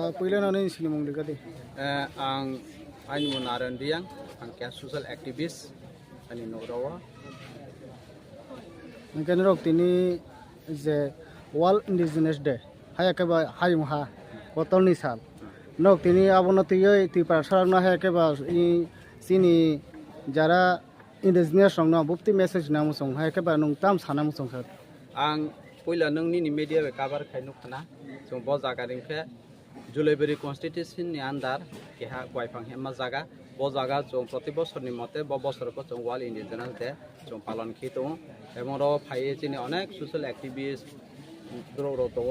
Puilan ano yung silimong ligadi? Ang mo narandiyan, ang kaya social activist, ani Norawa. Ang kanirok tini je World Indigenous Day. Haya keba hayong ha. Botol ni sal. Nok tini abono tiyoy TIPRA sarang na haya keba sini jara Indigenous song na bupti message na musong haya keba nung tam sana musong sar. Ang puila nung ni media be kabar kainu kana. So bo jaga ringke Bari constituency ni andar keha PHANG hema jaga bo jaga jong proti bosor ni mote bo bosor ko jong World Indigenous Day jong palon khito এবং র ফাইয়ে চিনি অনেক social activist দ্রো তো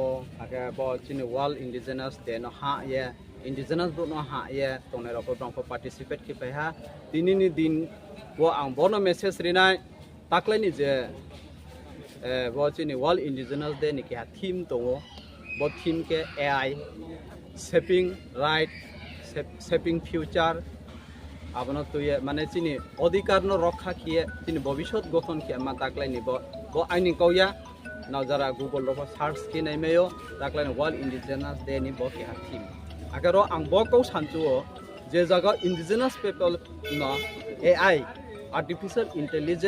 আগে ব চিনি world indigenous দে ন হা ইয়ে ইন্ডিজেনাস ব্রো ন হা ইয়ে তোনে রকম দংফ পার্টিসিপেট কি পাইহা দিনিনি দিন ও আং বন মেসেজ রিনাই তাকলাইনি যে ব চিনি ওয়ার্ল্ড ইন্ডিজেনাস দে নিকি হা থিম তো ব থিম কে AI shaping right shaping future আপনার তো মানে চিনি অধিকার রক্ষা কিয়ে চিনি ভবিষ্যৎ গঠন কিয়ে আমার তাকলাই নিব আইনি কইয়া নাও যারা গুগল রকম সার্চ কি নাইমেও তাকলাই ওয়ার্ল্ড ইন্ডিজেনাস ডে নিব কি হাকিম আগে আং বকও সানচুও যে জায়গা ইন্ডিজেনাস পিপল ন এআই আর্টিফিশিয়াল ইন্টেলিজেন্স